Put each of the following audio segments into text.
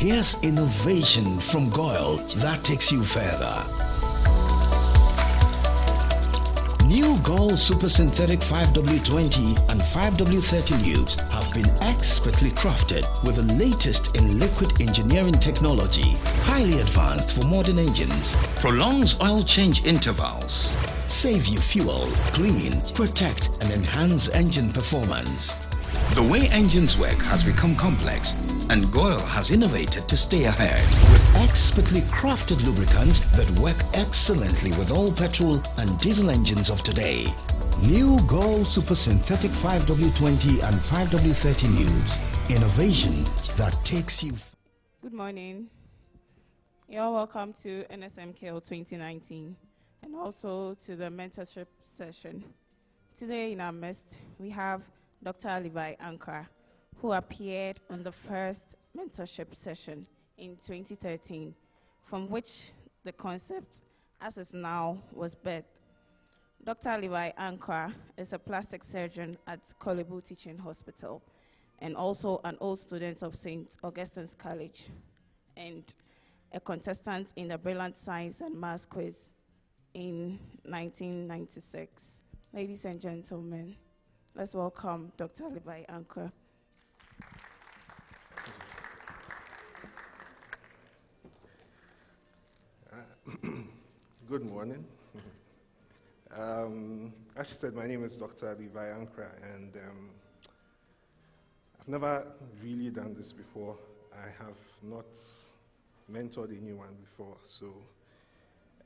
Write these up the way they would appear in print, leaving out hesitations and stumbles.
Here's innovation from Goyle that takes you further. New Goyle Super Synthetic 5W20 and 5W30 lubes have been expertly crafted with the latest in liquid engineering technology, highly advanced for modern engines, prolongs oil change intervals, save you fuel, clean, protect and enhance engine performance. The way engines work has become complex, and Goyle has innovated to stay ahead with expertly crafted lubricants that work excellently with all petrol and diesel engines of today. New Goyle Super Synthetic 5W20 and 5W30 lubes. Innovation that takes you. Good morning. You're welcome to Nsmq 2019 and also to the mentorship session. Today in our midst, we have Dr. Levi Ankara, who appeared on the first mentorship session in 2013, from which the concept, as is now, was birthed. Dr. Levi Ankara is a plastic surgeon at Kolebu Teaching Hospital and also an old student of St. Augustine's College and a contestant in the Brilliant Science and Maths quiz in 1996. Ladies and gentlemen, let's welcome Dr. Levi Ankara. Good morning. As she said, my name is Dr. Levi Ankara, and I've never really done this before. I have not mentored anyone before, so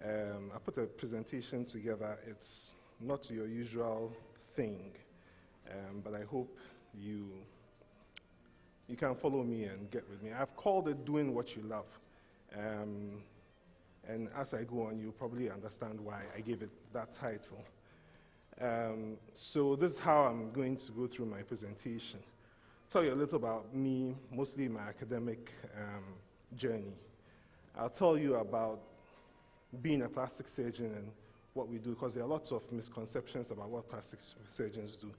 I put a presentation together. It's not your usual thing, but I hope you can follow me and get with me. I've called it Doing What You Love. And as I go on, you'll probably understand why I gave it that title. So this is how I'm going to go through my presentation. Tell you a little about me, mostly my academic journey. I'll tell you about being a plastic surgeon and what we do, because there are lots of misconceptions about what plastic surgeons do.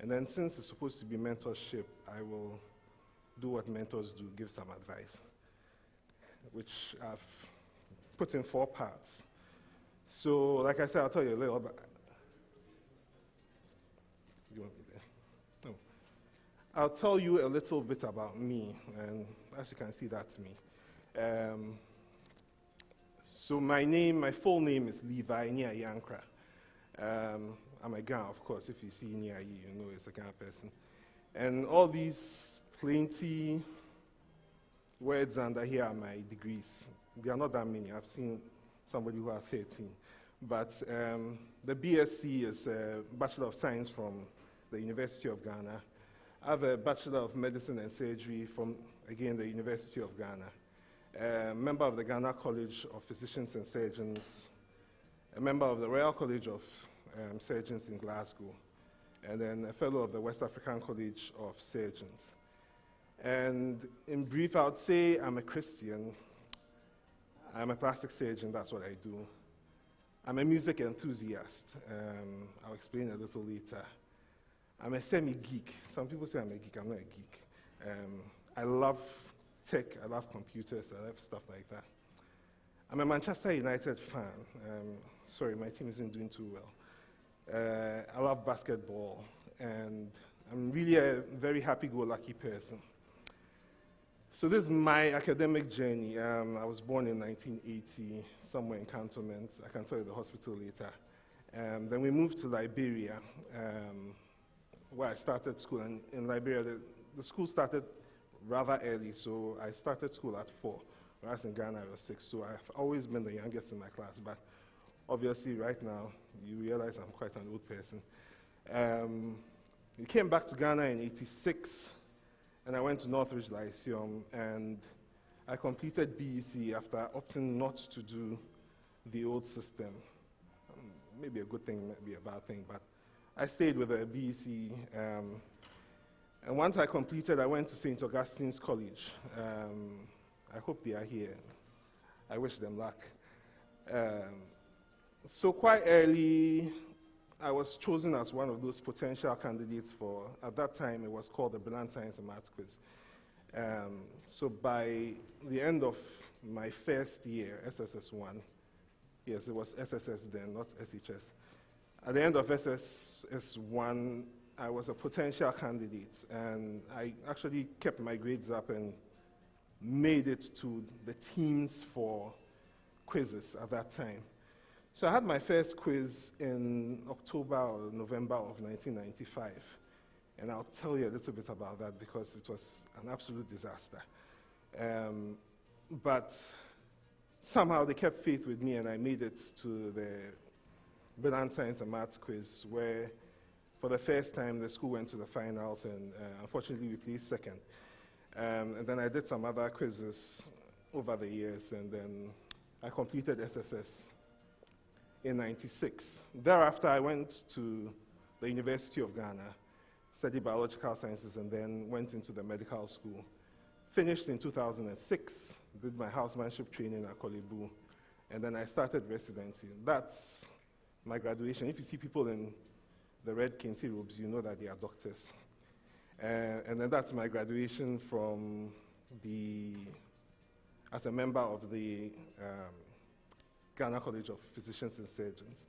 And then since it's supposed to be mentorship, I will do what mentors do, give some advice, which I've put in 4 parts. So, like I said, I'll tell you a little bit. You want me there? No. I'll tell you a little bit about me, and as you can see, that's me. So my full name is Levi Ankara. I'm a Ghana, of course. If you see Niayi, you know it's a Ghana person. And all these plenty words under here are my degrees. There are not that many. I've seen somebody who are 13. But the BSc is a Bachelor of Science from the University of Ghana. I have a Bachelor of Medicine and Surgery from, again, the University of Ghana. A member of the Ghana College of Physicians and Surgeons. A member of the Royal College of Surgeons in Glasgow. And then a fellow of the West African College of Surgeons. And in brief, I would say I'm a Christian. I'm a plastic surgeon, that's what I do. I'm a music enthusiast. I'll explain a little later. I'm a semi-geek. Some people say I'm a geek, I'm not a geek. I love tech, I love computers, I love stuff like that. I'm a Manchester United fan. Sorry, my team isn't doing too well. I love basketball, and I'm really a very happy-go-lucky person. So this is my academic journey. I was born in 1980, somewhere in Cantonment. I can tell you the hospital later. Then we moved to Liberia, where I started school. And in Liberia, the school started rather early, so I started school at 4, whereas in Ghana I was 6. So I've always been the youngest in my class. But obviously, right now, you realize I'm quite an old person. We came back to Ghana in 86. And I went to Northridge Lyceum, and I completed BEC after opting not to do the old system. Maybe a good thing, maybe a bad thing, but I stayed with the BEC. And once I completed, I went to St. Augustine's College. I hope they are here. I wish them luck. So quite early, I was chosen as one of those potential candidates for, at that time, it was called the Brilliant Science and Maths quiz. So by the end of my first year, SSS1, yes, it was SSS then, not SHS. At the end of SSS1, I was a potential candidate, and I actually kept my grades up and made it to the teams for quizzes at that time. So I had my first quiz in October or November of 1995, and I'll tell you a little bit about that because it was an absolute disaster. But somehow they kept faith with me, and I made it to the Brilliant Science and Maths quiz, where for the first time the school went to the finals, and unfortunately we placed second. And then I did some other quizzes over the years, and then I completed SSS in '96. Thereafter, I went to the University of Ghana, studied biological sciences, and then went into the medical school. Finished in 2006, did my housemanship training at Kolebu, and then I started residency. That's my graduation. If you see people in the red kente robes, you know that they are doctors. And then that's my graduation from as a member of the Ghana College of Physicians and Surgeons.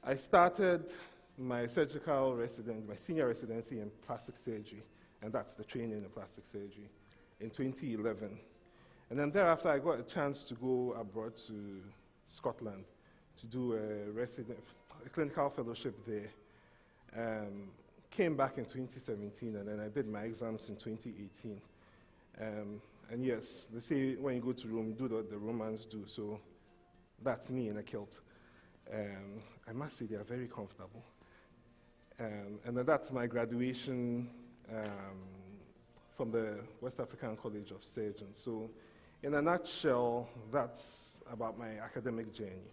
I started my surgical residency, my senior residency in plastic surgery, and that's the training in plastic surgery, in 2011. And then thereafter, I got a chance to go abroad to Scotland to do a clinical fellowship there. Came back in 2017, and then I did my exams in 2018. And yes, they say when you go to Rome, do what the Romans do, so that's me in a kilt. I must say they are very comfortable. And then that's my graduation from the West African College of Surgeons. So in a nutshell, that's about my academic journey.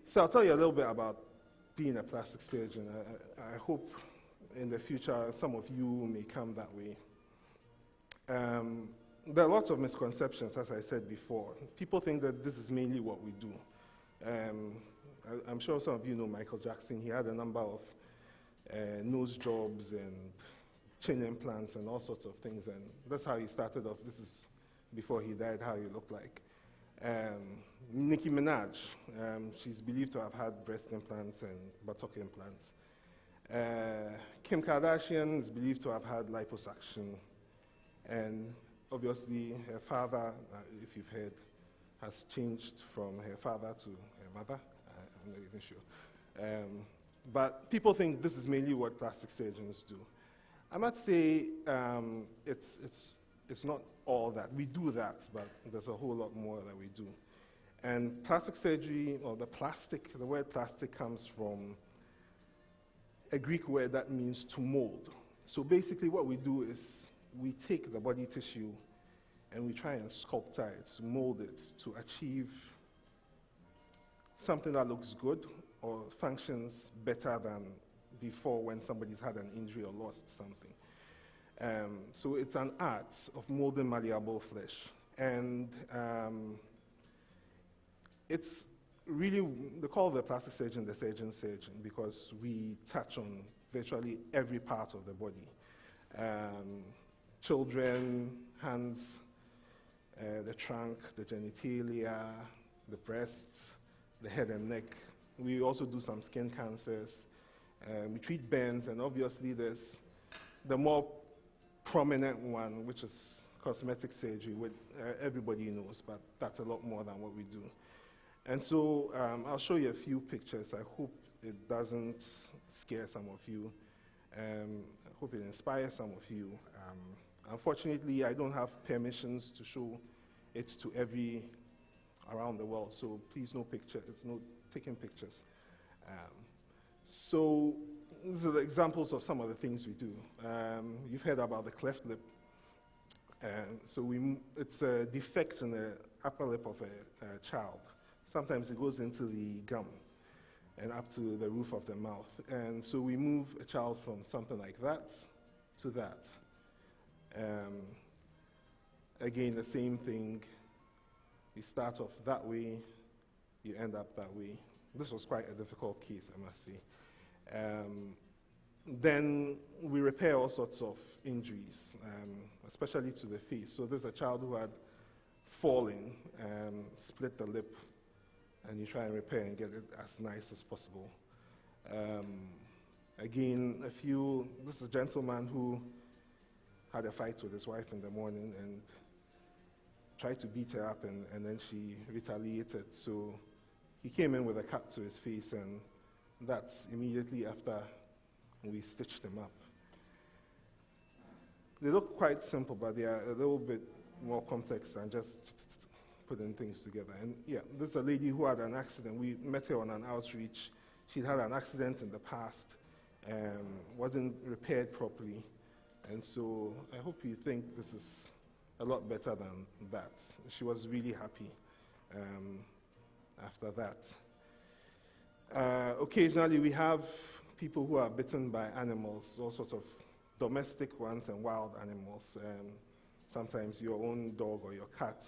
So I'll tell you a little bit about being a plastic surgeon. I hope in the future some of you may come that way. There are lots of misconceptions, as I said before. People think that this is mainly what we do. I'm sure some of you know Michael Jackson. He had a number of nose jobs and chin implants and all sorts of things, and that's how he started off. This is before he died, how he looked like. Nicki Minaj, she's believed to have had breast implants and buttock implants. Kim Kardashian is believed to have had liposuction, and obviously her father, if you've heard, has changed from her father to her mother. I'm not even sure. But people think this is mainly what plastic surgeons do. I must say it's not all that. We do that, but there's a whole lot more that we do. And plastic surgery, or the word plastic comes from a Greek word that means to mold. So basically what we do is we take the body tissue and we try and sculpture it, mold it to achieve something that looks good or functions better than before when somebody's had an injury or lost something. So it's an art of molding malleable flesh. And it's really, they call the plastic surgeon the surgeon because we touch on virtually every part of the body. Children, hands, the trunk, the genitalia, the breasts, the head and neck. We also do some skin cancers. We treat burns, and obviously there's the more prominent one, which is cosmetic surgery, which everybody knows, but that's a lot more than what we do. And so I'll show you a few pictures. I hope it doesn't scare some of you. I hope it inspires some of you. Unfortunately, I don't have permissions to show it to around the world, so please no picture, it's no taking pictures. So these are the examples of some of the things we do. You've heard about the cleft lip. So it's a defect in the upper lip of a child. Sometimes it goes into the gum and up to the roof of the mouth. And so we move a child from something like that to that. Again, the same thing. You start off that way, you end up that way. This was quite a difficult case, I must say. Then we repair all sorts of injuries, especially to the face. So there's a child who had fallen, split the lip, and you try and repair and get it as nice as possible. Again, this is a gentleman who had a fight with his wife in the morning and tried to beat her up, and then she retaliated. So he came in with a cut to his face, and that's immediately after we stitched him up. They look quite simple, but they are a little bit more complex than just putting things together. And yeah, this is a lady who had an accident. We met her on an outreach. She'd had an accident in the past, wasn't repaired properly. And so I hope you think this is a lot better than that. She was really happy after that. Occasionally we have people who are bitten by animals, all sorts of domestic ones and wild animals. Sometimes your own dog or your cat,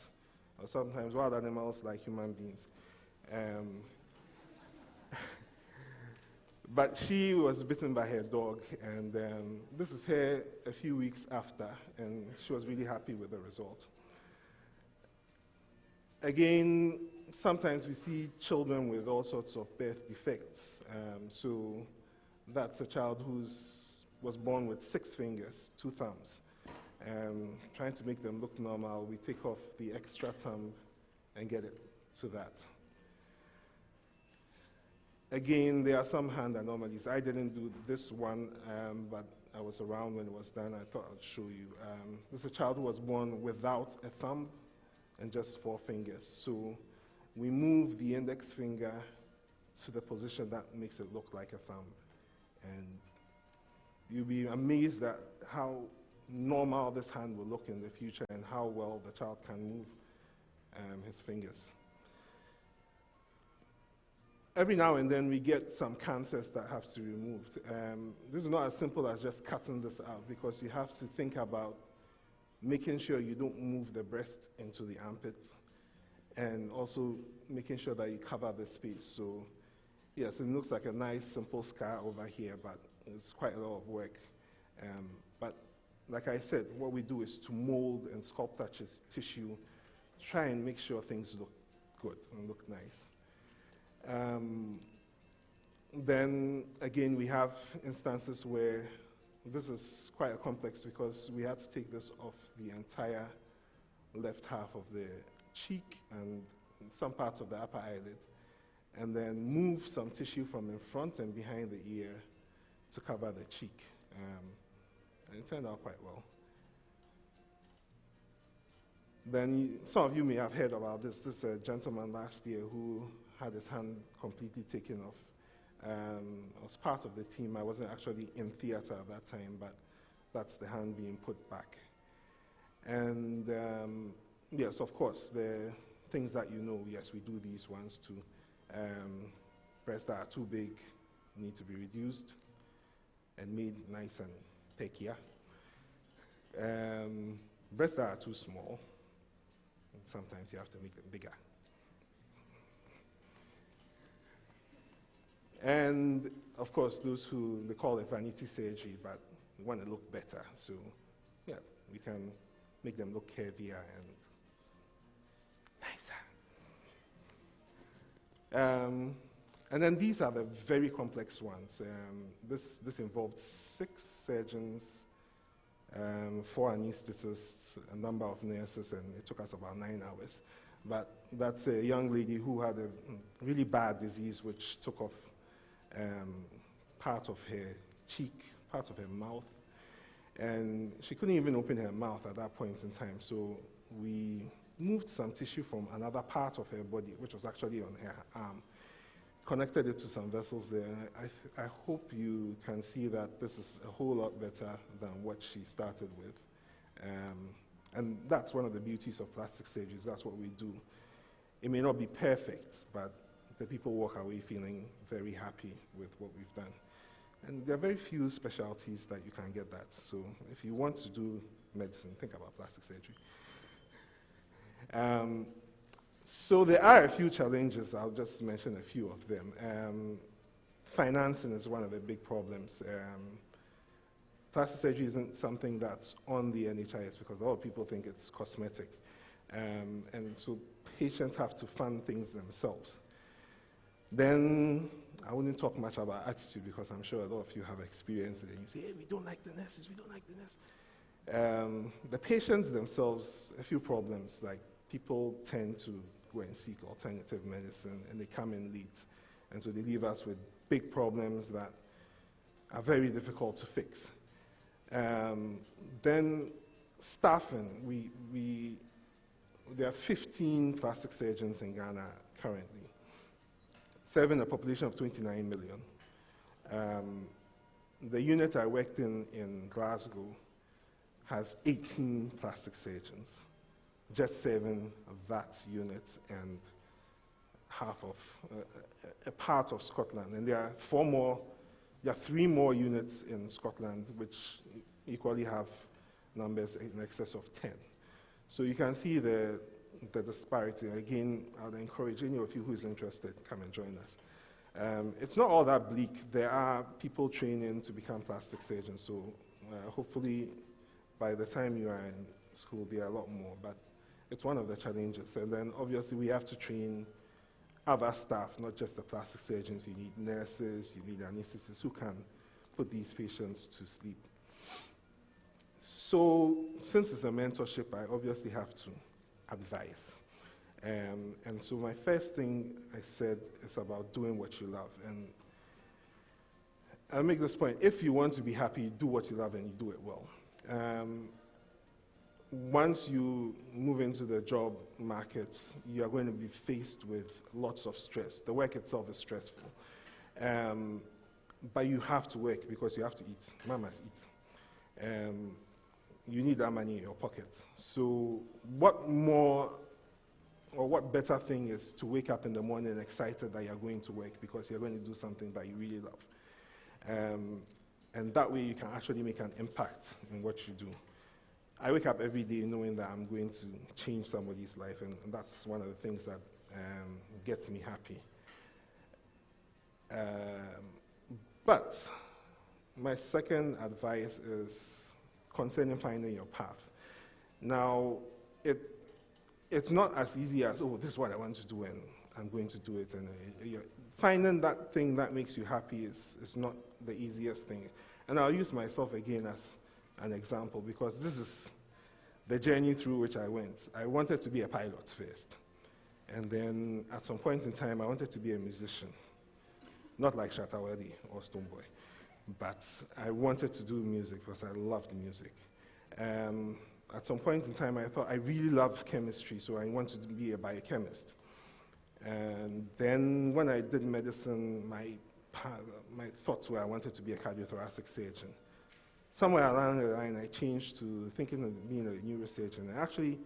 or sometimes wild animals like human beings. But she was bitten by her dog, and this is her a few weeks after, and she was really happy with the result. Again, sometimes we see children with all sorts of birth defects. So that's a child who was born with 6 fingers, 2 thumbs. Trying to make them look normal, we take off the extra thumb and get it to that. Again, there are some hand anomalies. I didn't do this one, but I was around when it was done. I thought I'd show you. This is a child who was born without a thumb and just 4 fingers. So we move the index finger to the position that makes it look like a thumb. And you'll be amazed at how normal this hand will look in the future and how well the child can move his fingers. Every now and then we get some cancers that have to be removed. This is not as simple as just cutting this out, because you have to think about making sure you don't move the breast into the armpit, and also making sure that you cover the space. So yes, it looks like a nice simple scar over here, but it's quite a lot of work. But like I said, what we do is to mold and sculpt tissue, try and make sure things look good and look nice. Then again, we have instances where this is quite complex, because we had to take this off the entire left half of the cheek and some parts of the upper eyelid, and then move some tissue from in front and behind the ear to cover the cheek. And it turned out quite well. Then some of you may have heard about this. This is a gentleman last year who had his hand completely taken off. I was part of the team. I wasn't actually in theater at that time, but that's the hand being put back. And yes, of course, the things that you know, yes, we do these ones too. Breasts that are too big need to be reduced and made nice and pekier. Breasts that are too small, sometimes you have to make them bigger. And of course, those who, they call it vanity surgery, but we want to look better. So yeah, we can make them look heavier and nicer. And then these are the very complex ones. This involved 6 surgeons, 4 anesthetists, a number of nurses, and it took us about 9 hours. But that's a young lady who had a really bad disease which took off part of her cheek, part of her mouth, and she couldn't even open her mouth at that point in time. So we moved some tissue from another part of her body, which was actually on her arm, connected it to some vessels there. I hope you can see that this is a whole lot better than what she started with. And that's one of the beauties of plastic surgeries. That's what we do. It may not be perfect, but the people walk away feeling very happy with what we've done. And there are very few specialties that you can get that. So if you want to do medicine, think about plastic surgery. So there are a few challenges. I'll just mention a few of them. financing is one of the big problems. Plastic surgery isn't something that's on the NHIS because a lot of people think it's cosmetic. And so patients have to fund things themselves. Then I wouldn't talk much about attitude because I'm sure a lot of you have experienced it and you say, hey, we don't like the nurses, we don't like the nurses. The patients themselves, a few problems, like people tend to go and seek alternative medicine and they come in late. And so they leave us with big problems that are very difficult to fix. Then staffing, there are 15 plastic surgeons in Ghana currently, serving a population of 29 million. The unit I worked in Glasgow has 18 plastic surgeons, just serving that unit and half of a part of Scotland. And there are 3 more units in Scotland which equally have numbers in excess of 10. So you can see the disparity. Again, I would encourage any of you who is interested, come and join us. It's not all that bleak. There are people training to become plastic surgeons, so hopefully by the time you are in school, there are a lot more, but it's one of the challenges. And then obviously we have to train other staff, not just the plastic surgeons. You need nurses, you need anesthetists who can put these patients to sleep. So since it's a mentorship, I obviously have to advise. And so my first thing I said is about doing what you love. And I'll make this point. If you want to be happy, do what you love and you do it well. Once you move into the job market, you are going to be faced with lots of stress. The work itself is stressful. But you have to work because you have to eat. Man must eat. You need that money in your pocket. So what more or what better thing is to wake up in the morning excited that you're going to work because you're going to do something that you really love. And that way you can actually make an impact in what you do. I wake up every day knowing that I'm going to change somebody's life, and that's one of the things that gets me happy. But my second advice is concerning finding your path. Now, it's not as easy as, oh, this is what I want to do, and I'm going to do it. And finding that thing that makes you happy is not the easiest thing. And I'll use myself again as an example, because this is the journey through which I went. I wanted to be a pilot first. And then at some point in time, I wanted to be a musician. Not like Shatawadi or Stoneboy, but I wanted to do music because I loved music. At some point in time, I thought I really loved chemistry, so I wanted to be a biochemist. And then when I did medicine, my thoughts were I wanted to be a cardiothoracic surgeon. Somewhere along the line, I changed to thinking of being a neurosurgeon. I actually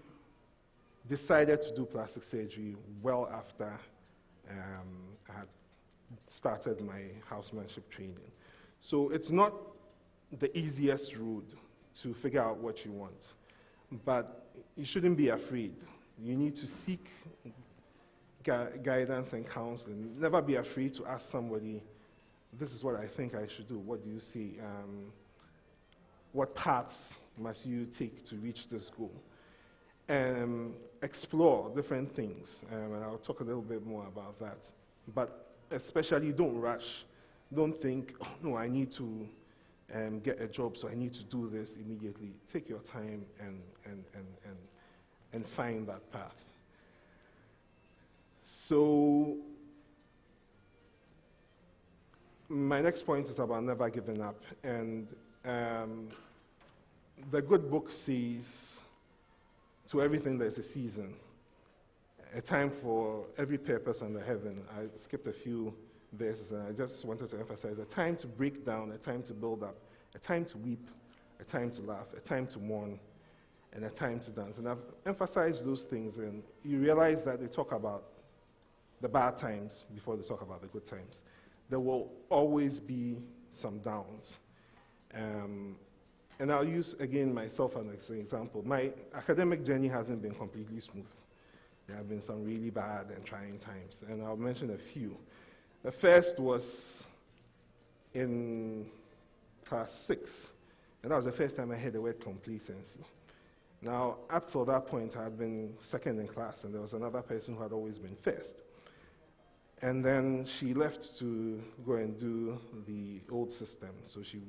decided to do plastic surgery well after I had started my housemanship training. So it's not the easiest route to figure out what you want, but you shouldn't be afraid. You need to seek guidance and counseling. Never be afraid to ask somebody, this is what I think I should do. What do you see? What paths must you take to reach this goal? Explore different things, and I'll talk a little bit more about that. But especially don't rush. Don't think, oh no, I need to get a job, so I need to do this immediately. Take your time and find that path. So my next point is about never giving up. And the good book says, to everything there's a season, a time for every purpose under heaven. I skipped a few verses, and I just wanted to emphasize a time to break down, a time to build up, a time to weep, a time to laugh, a time to mourn, and a time to dance. And I've emphasized those things, and you realize that they talk about the bad times before they talk about the good times. There will always be some downs. And I'll use, again, myself as an example. My academic journey hasn't been completely smooth. There have been some really bad and trying times, and I'll mention a few. The first was in class 6, and that was the first time I heard the word complacency. Now, up till that point, I had been second in class, and there was another person who had always been first. And then she left to go and do the old system, so she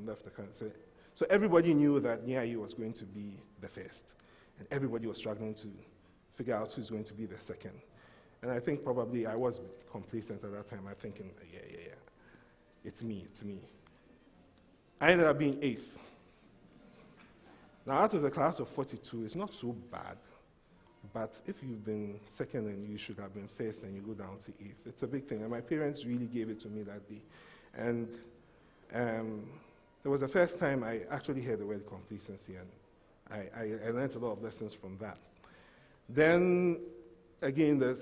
left the country. So everybody knew that Nyai was going to be the first, and everybody was struggling to figure out who's going to be the second. And I think probably I was complacent at that time. I'm thinking, yeah, it's me. I ended up being 8th. Now, out of the class of 42, it's not so bad. But if you've been second and you should have been first and you go down to 8th, it's a big thing. And my parents really gave it to me that day. And it was the first time I actually heard the word complacency, and I learned a lot of lessons from that. Then, again, the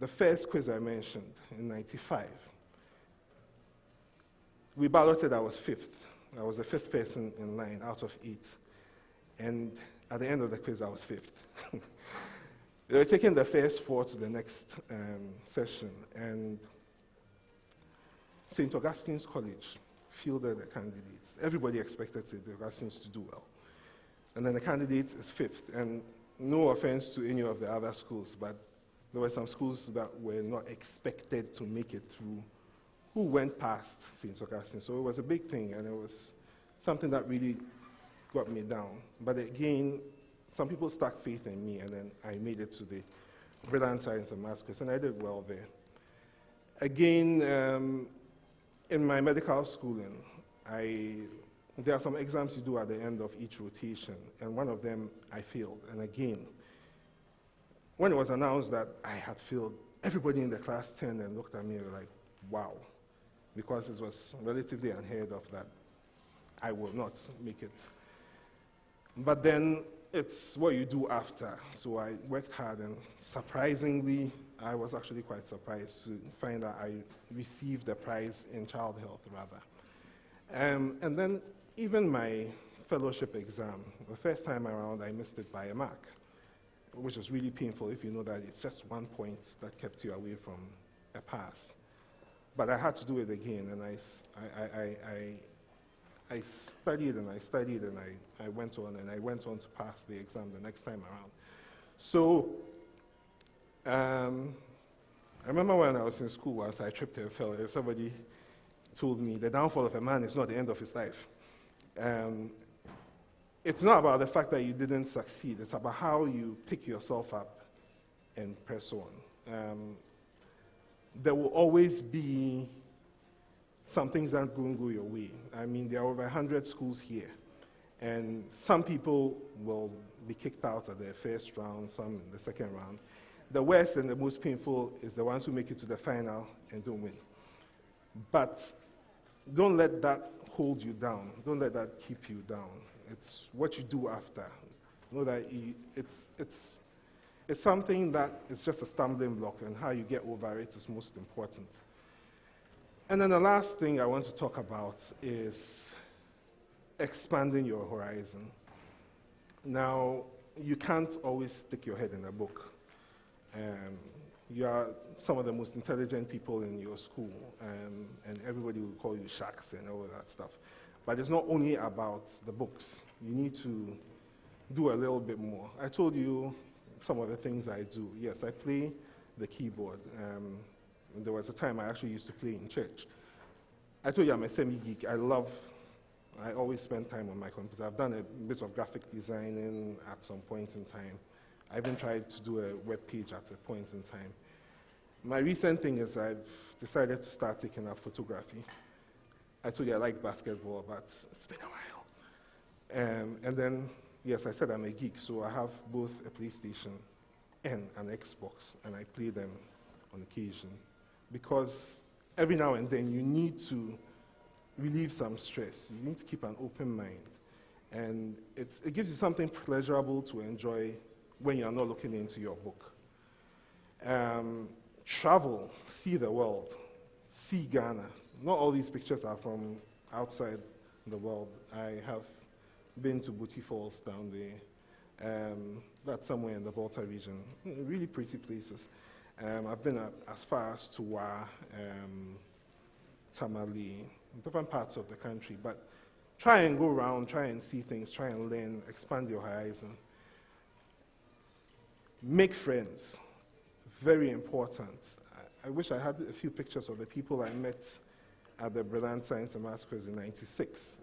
first quiz I mentioned in 95, we balloted. I was 5th. I was the 5th person in line out of 8. And at the end of the quiz, I was 5th. They were taking the first 4 to the next session, and St. Augustine's College fielded the candidates. Everybody expected St. Augustine's to do well. And then the candidate is 5th. And no offense to any of the other schools, but there were some schools that were not expected to make it through who went past St. Augustine. So it was a big thing, and it was something that really got me down. But again, some people stuck faith in me, and then I made it to the Brilliant Science and Maths quiz, and I did well there. Again, in my medical schooling, there are some exams you do at the end of each rotation, and one of them I failed. And again, when it was announced that I had failed, everybody in the class turned and looked at me and were like, wow, because it was relatively unheard of that I will not make it. But then it's what you do after. So I worked hard, and surprisingly, I was actually quite surprised to find that I received the prize in child health, rather. And then even my fellowship exam, the first time around, I missed it by a mark, which was really painful if you know that it's just 1 point that kept you away from a pass. But I had to do it again, and I studied and I studied, and I went on to pass the exam the next time around. So I remember when I was in school once, I tripped and fell, and somebody told me the downfall of a man is not the end of his life. It's not about the fact that you didn't succeed, it's about how you pick yourself up and press on. There will always be some things that don't go your way. I mean, there are over 100 schools here, and some people will be kicked out at the first round, some in the second round. The worst and the most painful is the ones who make it to the final and don't win. But don't let that hold you down. Don't let that keep you down. It's what you do after. Know that it's something that is just a stumbling block, and how you get over it is most important. And then the last thing I want to talk about is expanding your horizon. Now, you can't always stick your head in a book. You are some of the most intelligent people in your school, and everybody will call you sharks and all of that stuff. But it's not only about the books. You need to do a little bit more. I told you some of the things I do. Yes, I play the keyboard. There was a time I actually used to play in church. I told you I'm a semi-geek. I always spend time on my computer. I've done a bit of graphic designing at some point in time. I even tried to do a web page at a point in time. My recent thing is I've decided to start taking up photography. I told you I like basketball, but it's been a while. And then, yes, I said I'm a geek, so I have both a PlayStation and an Xbox, and I play them on occasion. Because every now and then you need to relieve some stress. You need to keep an open mind. And it gives you something pleasurable to enjoy when you're not looking into your book. Travel, see the world, see Ghana. Not all these pictures are from outside the world. I have been to Booty Falls down there. That's somewhere in the Volta region. Really pretty places. I've been as far as Tues, Tamale, different parts of the country. But try and go around, try and see things, try and learn, expand your horizon. Make friends, very important. I wish I had a few pictures of the people I met at the Brilliant Science and Maths Quiz in '96.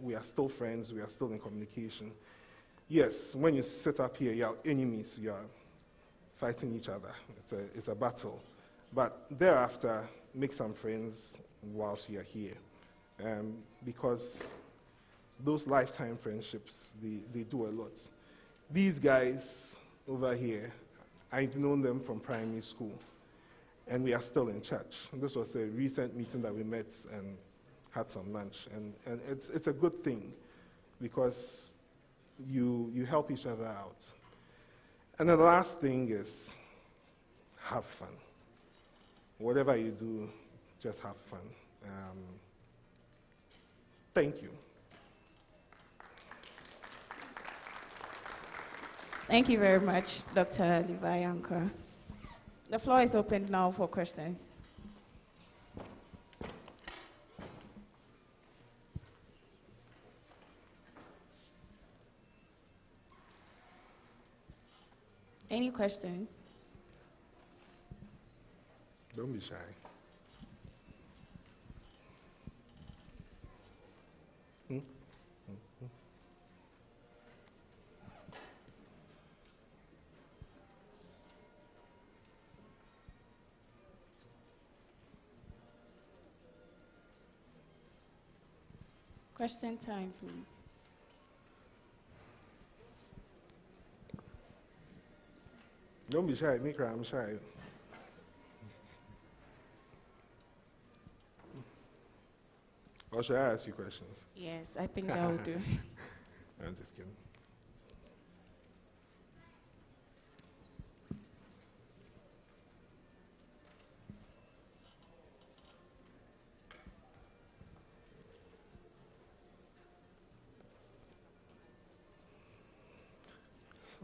We are still friends, we are still in communication. Yes, when you sit up here, you're enemies, you're fighting each other. It's a battle. But thereafter, make some friends whilst you're here. Because those lifetime friendships, they do a lot. These guys over here, I've known them from primary school, and we are still in church. And this was a recent meeting that we met and had some lunch, and it's a good thing because you help each other out. And the last thing is have fun. Whatever you do, just have fun. Thank you. Thank you very much, Dr. Levi Ankara. The floor is open now for questions. Any questions? Don't be shy. Question time, please. Don't be shy. Me cry, I'm shy. Or should I ask you questions? Yes, I think that will do. I'm just kidding.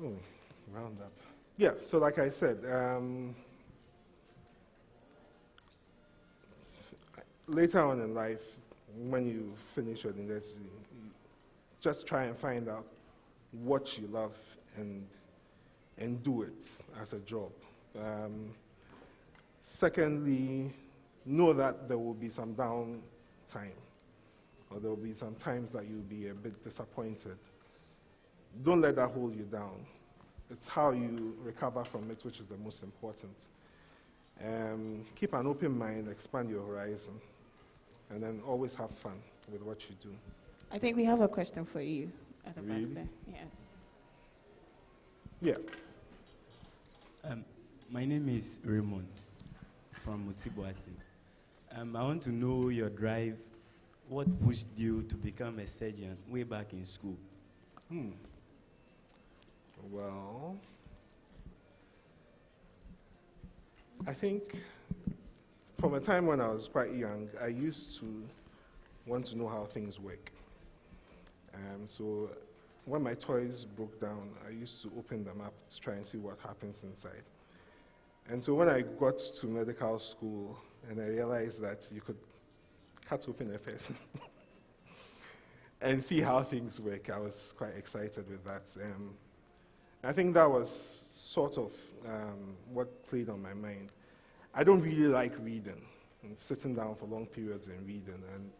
Oh, round up. Yeah, so like I said, later on in life, when you finish your university, you just try and find out what you love and do it as a job. Secondly, know that there will be some down time, or there will be some times that you'll be a bit disappointed. Don't let that hold you down. It's how you recover from it, which is the most important. Keep an open mind, expand your horizon, and then always have fun with what you do. I think we have a question for you at the Really? back there. Yes. Yeah. My name is Raymond from Mutsibuati. I want to know your drive. What pushed you to become a surgeon way back in school? Well, I think from a time when I was quite young, I used to want to know how things work. So when my toys broke down, I used to open them up to try and see what happens inside. And so when I got to medical school and I realized that you could cut open a person and see how things work, I was quite excited with that. I think that was sort of what played on my mind. I don't really like reading and sitting down for long periods and reading, and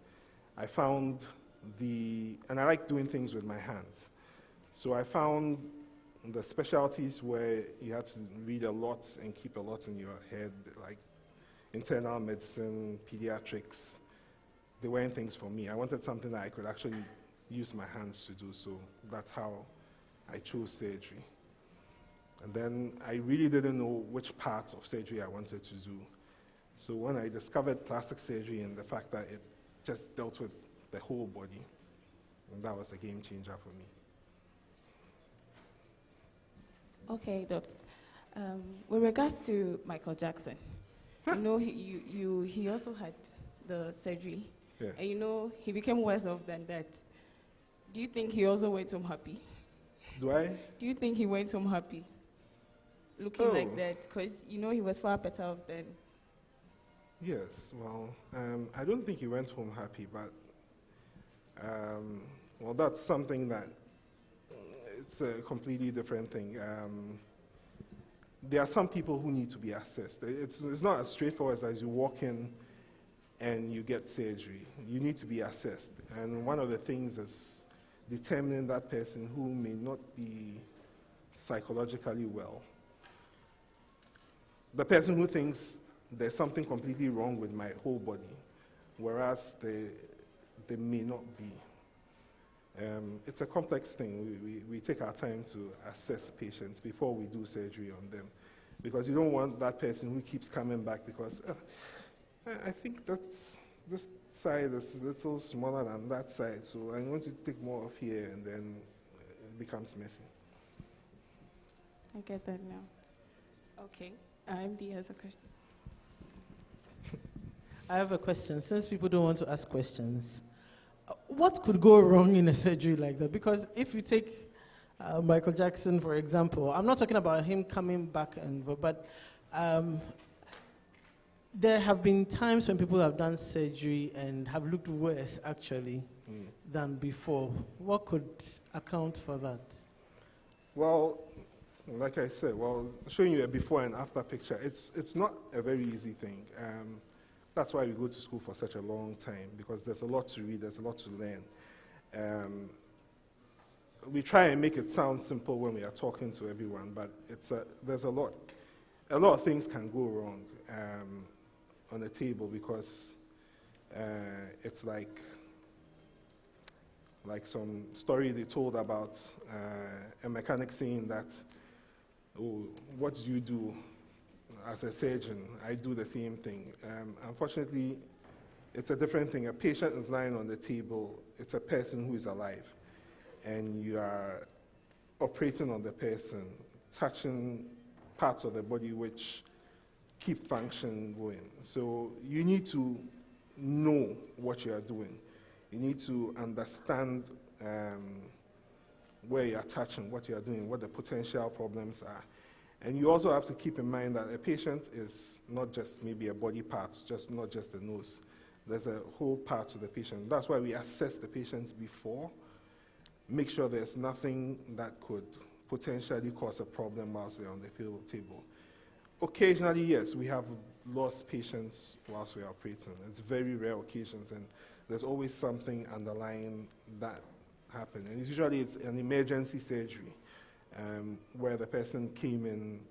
I found and I like doing things with my hands. So I found the specialties where you had to read a lot and keep a lot in your head, like internal medicine, pediatrics. They weren't things for me. I wanted something that I could actually use my hands to do, so that's how I chose surgery. And then I really didn't know which part of surgery I wanted to do. So when I discovered plastic surgery and the fact that it just dealt with the whole body, and that was a game changer for me. Okay, Doc. With regards to Michael Jackson, you know, he also had the surgery. Yeah. And you know, he became worse off than that. Do you think he also went home happy? Do I? Do you think he went home happy? Looking like that? Because, you know, he was far better off than Yes, well, I don't think he went home happy, but, well, that's something that, it's a completely different thing. There are some people who need to be assessed. It's not as straightforward as you walk in and you get surgery. You need to be assessed. And one of the things is determining that person who may not be psychologically well. The person who thinks there's something completely wrong with my whole body, whereas they may not be. It's a complex thing. We take our time to assess patients before we do surgery on them, because you don't want that person who keeps coming back because I think this side is a little smaller than that side, so I want to take more of here, and then it becomes messy. I get that now. Okay. MD has a question. I have a question. Since people don't want to ask questions, what could go wrong in a surgery like that? Because if you take Michael Jackson, for example, I'm not talking about him coming back, but there have been times when people have done surgery and have looked worse, actually, than before. What could account for that? Well, like I said, showing you a before and after picture, it's not a very easy thing. That's why we go to school for such a long time, because there's a lot to read, there's a lot to learn. We try and make it sound simple when we are talking to everyone, but there's a lot of things can go wrong on the table, because it's like some story they told about a mechanic saying that, oh, what do you do? As a surgeon, I do the same thing. Unfortunately, it's a different thing. A patient is lying on the table. It's a person who is alive. And you are operating on the person, touching parts of the body which keep function going. So you need to know what you are doing. You need to understand where you are touching, what you are doing, what the potential problems are. And you also have to keep in mind that a patient is not just maybe a body part, not just the nose. There's a whole part to the patient. That's why we assess the patients before, make sure there's nothing that could potentially cause a problem whilst they're on the table. Occasionally, yes, we have lost patients whilst we're operating. It's very rare occasions, and there's always something underlying that happen. And usually it's an emergency surgery. Where the person came in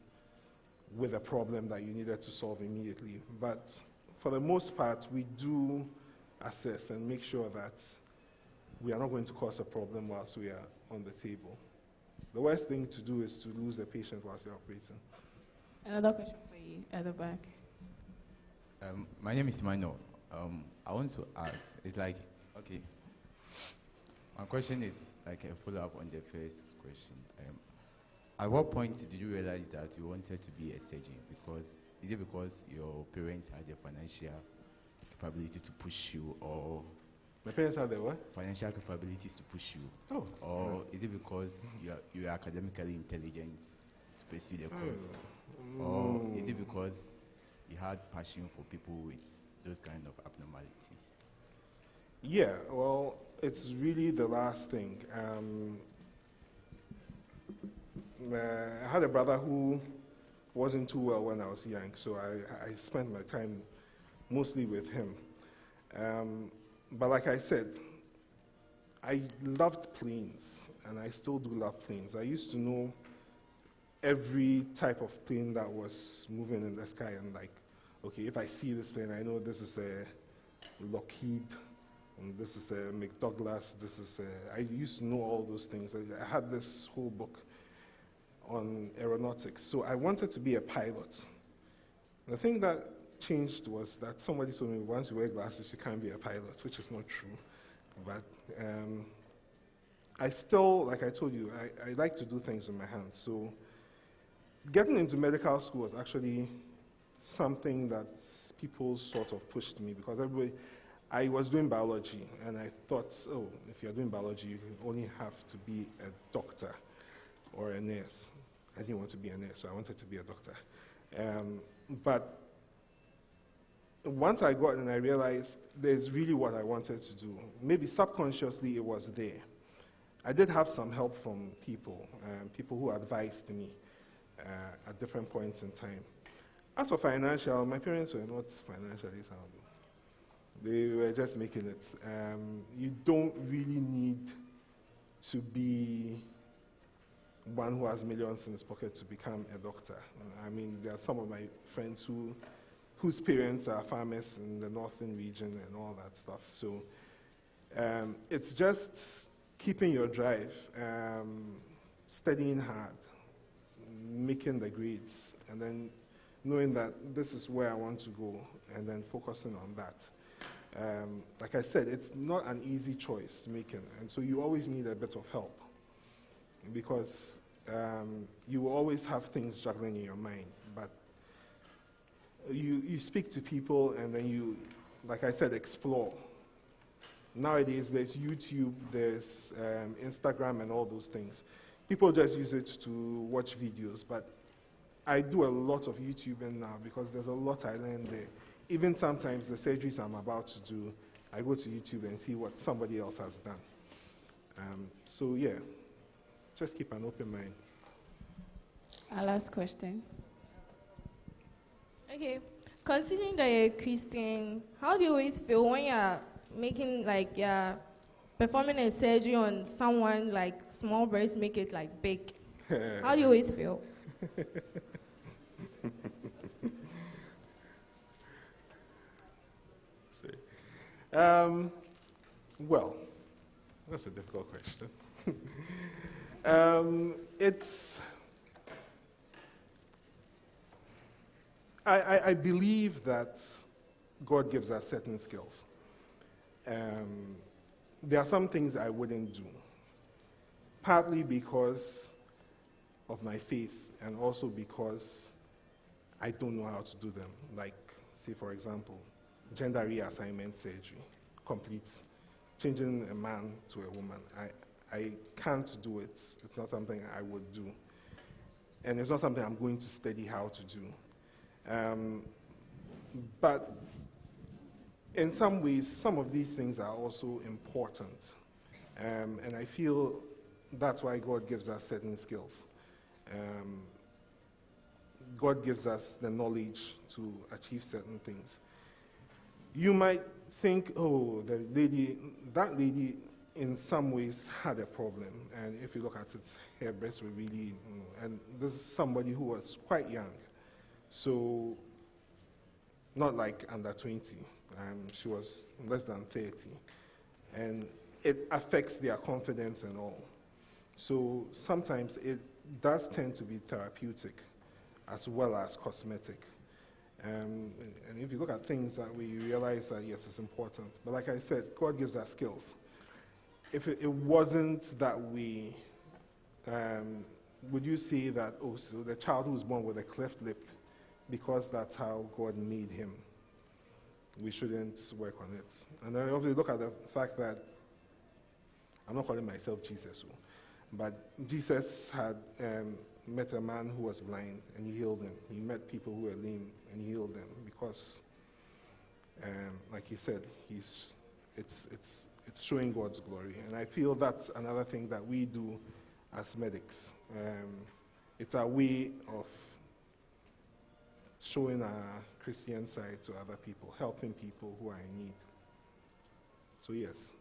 with a problem that you needed to solve immediately. But for the most part, we do assess and make sure that we are not going to cause a problem whilst we are on the table. The worst thing to do is to lose the patient whilst you're operating. Another question for you at the back. My name is Mano. I want to ask, it's like, okay, my question is like a follow-up on the first question. At what point did you realize that you wanted to be a surgeon? Is it because your parents had the financial capability to push you, or my parents had the what? Financial capabilities to push you? Oh. Or is it because you are academically intelligent to pursue the course? Or is it because you had passion for people with those kind of abnormalities? Yeah, well, it's really the last thing. I had a brother who wasn't too well when I was young, so I spent my time mostly with him. But like I said, I loved planes, and I still do love planes. I used to know every type of plane that was moving in the sky, and like, okay, if I see this plane, I know this is a Lockheed, and this is a McDouglas, I used to know all those things. I had this whole book on aeronautics. So I wanted to be a pilot. The thing that changed was that somebody told me once you wear glasses, you can't be a pilot, which is not true. But I still, like I told you, I like to do things with my hands. So getting into medical school was actually something that people sort of pushed me, because I was doing biology, and I thought, oh, if you're doing biology, you only have to be a doctor or a nurse. I didn't want to be a nurse, so I wanted to be a doctor. But once I got and I realized there's really what I wanted to do. Maybe subconsciously it was there. I did have some help from people, people who advised me at different points in time. As for financial, my parents were not financially sound. They were just making it. You don't really need to be one who has millions in his pocket to become a doctor. I mean, there are some of my friends whose parents are farmers in the northern region and all that stuff. So it's just keeping your drive, studying hard, making the grades, and then knowing that this is where I want to go, and then focusing on that. Like I said, it's not an easy choice making, and so you always need a bit of help, because you will always have things juggling in your mind. But you speak to people, and then you, like I said, explore. Nowadays, there's YouTube, there's Instagram, and all those things. People just use it to watch videos, but I do a lot of YouTubing now because there's a lot I learned there. Even sometimes the surgeries I'm about to do, I go to YouTube and see what somebody else has done. So yeah, just keep an open mind. Our last question. Okay, considering that you're a Christian, how do you always feel when you're making, like, you're performing a surgery on someone, like small breasts make it like big? How do you always feel? Well, that's a difficult question. I believe that God gives us certain skills. There are some things I wouldn't do, partly because of my faith and also because I don't know how to do them. Like, say, for example, gender reassignment surgery, complete, changing a man to a woman. I can't do it. It's not something I would do. And it's not something I'm going to study how to do. But in some ways, some of these things are also important. And I feel that's why God gives us certain skills. God gives us the knowledge to achieve certain things. You might think, oh, that lady in some ways had a problem. And if you look at it, her breasts were really, and this is somebody who was quite young. So, not like under 20. She was less than 30. And it affects their confidence and all. So sometimes it does tend to be therapeutic as well as cosmetic. And if you look at things that way, you realize that, yes, it's important. But like I said, God gives us skills. If it wasn't that way, would you say that, oh, so the child who was born with a cleft lip, because that's how God made him, we shouldn't work on it? And then if you look at the fact that, I'm not calling myself Jesus, but Jesus had met a man who was blind, and he healed him. He met people who were lame, and he healed them because, like he said, it's showing God's glory. And I feel that's another thing that we do as medics. It's our way of showing our Christian side to other people, helping people who are in need. So yes,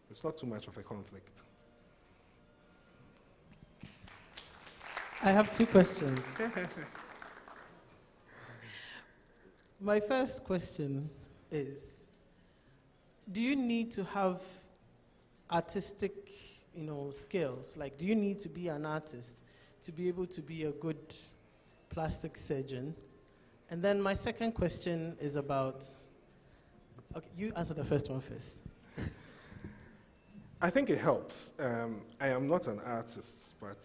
it's not too much of a conflict. I have two questions. My first question is, do you need to have artistic, skills? Like, do you need to be an artist to be able to be a good plastic surgeon? And then my second question is about, okay, you answer the first one first. I think it helps. I am not an artist, but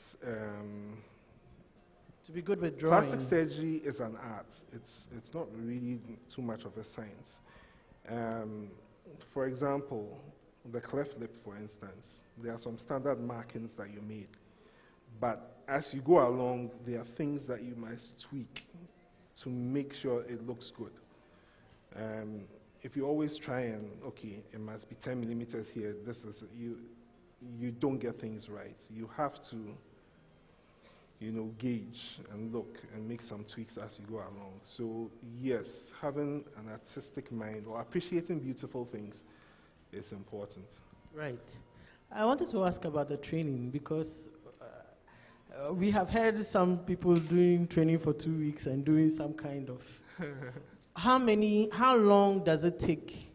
to be good with drawing. Plastic surgery is an art. It's not really too much of a science. For example, the cleft lip, for instance, there are some standard markings that you made. But as you go along, there are things that you must tweak to make sure it looks good. If you always try and, okay, it must be 10 millimeters here, this is, you don't get things right. You have to, gauge and look and make some tweaks as you go along. So yes, having an artistic mind or appreciating beautiful things is important. Right. I wanted to ask about the training because we have heard some people doing training for 2 weeks and doing some kind of. How long does it take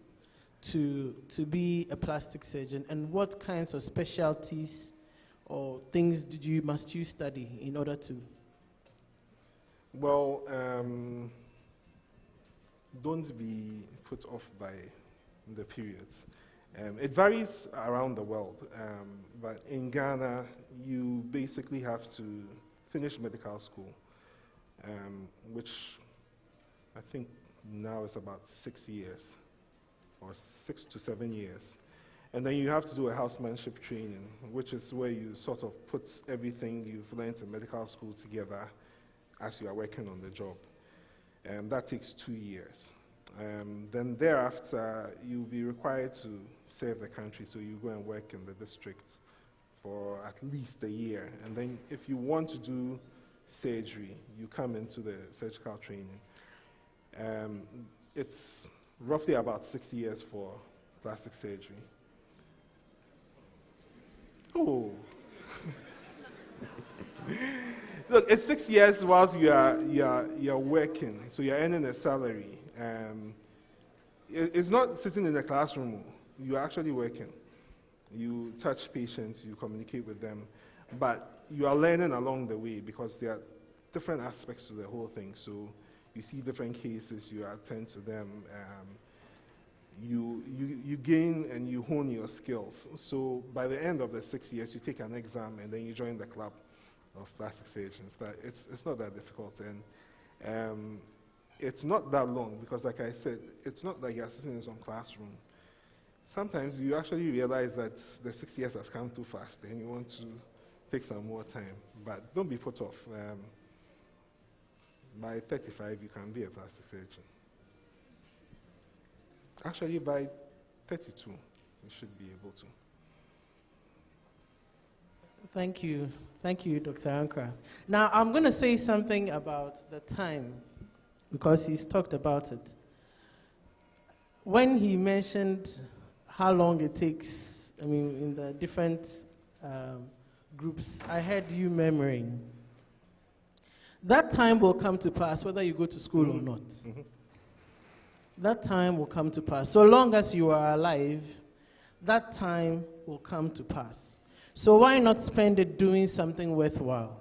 to be a plastic surgeon, and what kinds of specialties or things must you study in order to? Well, don't be put off by the periods. It varies around the world, but in Ghana, you basically have to finish medical school, which I think now is about 6 years, or 6 to 7 years. And then you have to do a housemanship training, which is where you sort of put everything you've learned in medical school together as you are working on the job. That takes 2 years. Then thereafter, you'll be required to serve the country, so you go and work in the district for at least a year. And then if you want to do surgery, you come into the surgical training. It's roughly about 6 years for plastic surgery. Oh. Look, it's 6 years whilst you're working, so you're earning a salary. It's not sitting in a classroom. You're actually working. You touch patients, you communicate with them, but you are learning along the way because there are different aspects to the whole thing. So you see different cases, you attend to them. You gain and you hone your skills. So by the end of the 6 years, you take an exam and then you join the club of plastic surgeons. It's not that difficult, and it's not that long because, like I said, it's not like you're sitting in some classroom. Sometimes you actually realize that the 6 years has come too fast and you want to take some more time. But don't be put off. By 35, you can be a plastic surgeon. Actually, by 32, you should be able to. Thank you. Thank you, Dr. Ankara. Now, I'm going to say something about the time because he's talked about it. When he mentioned how long it takes, in the different groups, I heard you murmuring. That time will come to pass whether you go to school or not. Mm-hmm. That time will come to pass. So long as you are alive, that time will come to pass. So why not spend it doing something worthwhile?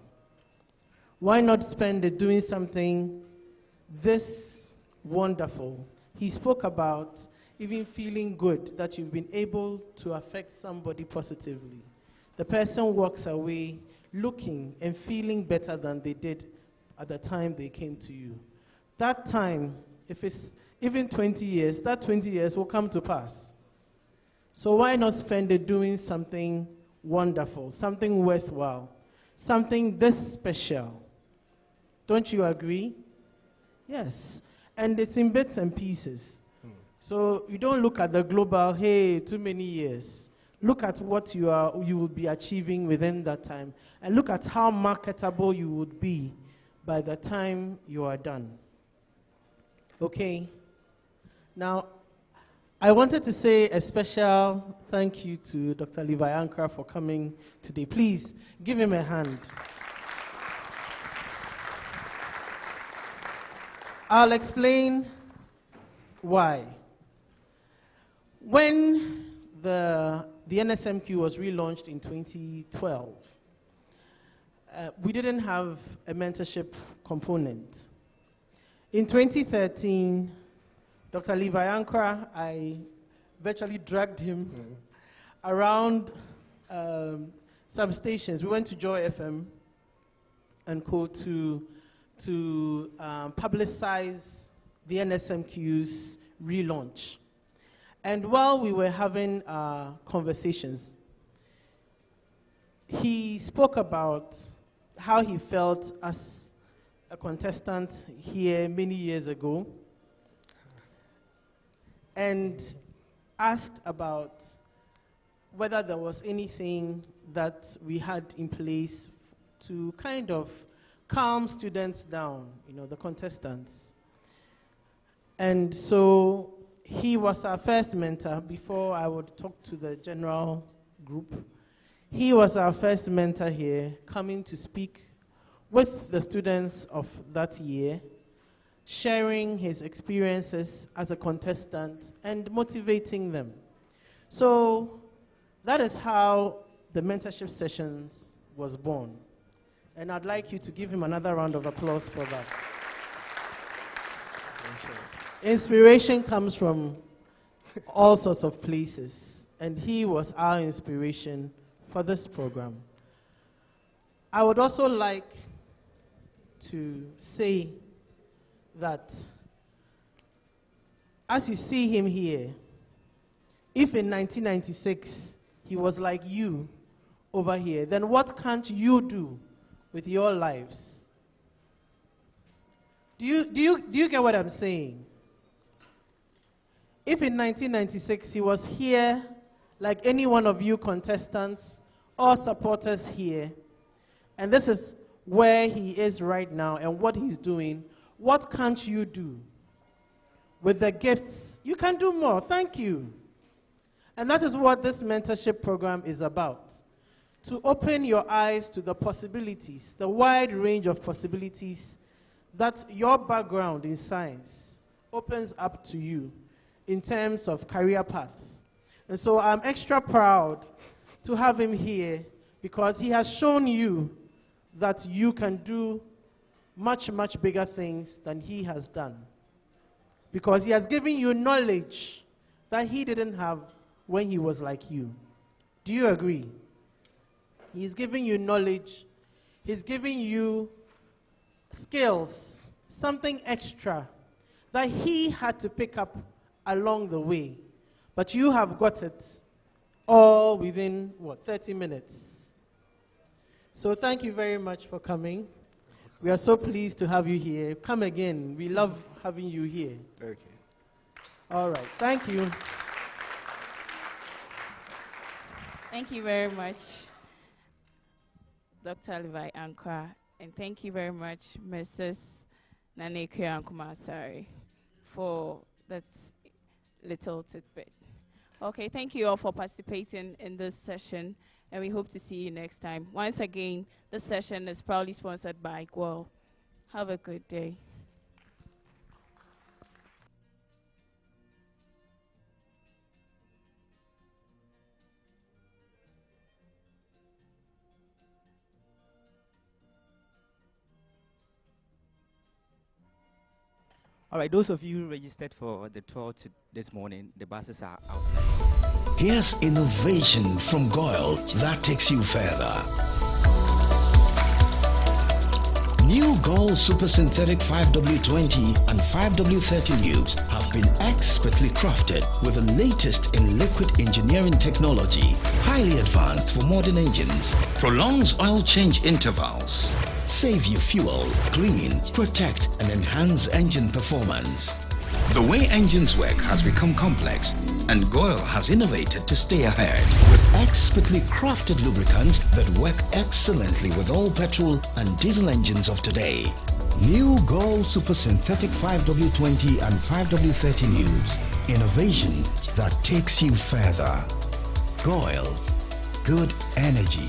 Why not spend it doing something this wonderful? He spoke about even feeling good, that you've been able to affect somebody positively. The person walks away looking and feeling better than they did at the time they came to you. That time, if it's even 20 years, that 20 years will come to pass. So why not spend it doing something wonderful, something worthwhile, something this special? Don't you agree? Yes. And it's in bits and pieces. So you don't look at the global, hey, too many years. Look at what you will be achieving within that time. And look at how marketable you would be by the time you are done. Okay? Now, I wanted to say a special thank you to Dr. Levi Ankara for coming today. Please give him a hand. I'll explain why. When the Nsmq was relaunched in 2012, we didn't have a mentorship component. In 2013, Dr. Levi Ankara, I virtually dragged him around some stations. We went to Joy FM and Co. to publicize the Nsmq's relaunch. And while we were having conversations, he spoke about how he felt as a contestant here many years ago. and asked about whether there was anything that we had in place to kind of calm students down, the contestants. And so he was our first mentor. Before I would talk to the general group, he was our first mentor here, coming to speak with the students of that year, sharing his experiences as a contestant and motivating them. So that is how the mentorship sessions was born. And I'd like you to give him another round of applause for that. Inspiration comes from all sorts of places, and he was our inspiration for this program. I would also like to say that as you see him here, if in 1996 he was like you over here, then what can't you do with your lives? Do you get what I'm saying? If in 1996 he was here like any one of you contestants or supporters here, and this is where he is right now and what he's doing, what can't you do? With the gifts, you can do more. Thank you. And that is what this mentorship program is about. To open your eyes to the possibilities, the wide range of possibilities that your background in science opens up to you in terms of career paths. And so I'm extra proud to have him here because he has shown you that you can do much, much bigger things than he has done. Because he has given you knowledge that he didn't have when he was like you. Do you agree? He's giving you knowledge. He's giving you skills, something extra that he had to pick up along the way. But you have got it all within, 30 minutes. So thank you very much for coming. We are so pleased to have you here. Come again. We love having you here. Okay. All right. Thank you. Thank you very much, Dr. Levi Ankara, and thank you very much, Mrs. Nsmq Ankumasari, for that little tidbit. Okay, thank you all for participating in this session, and we hope to see you next time. Once again, this session is proudly sponsored by GWEL. Have a good day. All right, those of you who registered for the tour this morning, the buses are outside. Here's innovation from GWEL that takes you further. New GWEL Super Synthetic 5W20 and 5W30 lubes have been expertly crafted with the latest in liquid engineering technology, highly advanced for modern engines, prolongs oil change intervals, save you fuel, clean, protect and enhance engine performance. The way engines work has become complex, and GWEL has innovated to stay ahead with expertly crafted lubricants that work excellently with all petrol and diesel engines of today. New GWEL Super Synthetic 5W20 and 5W30 lubes. Innovation that takes you further. GWEL. Good energy.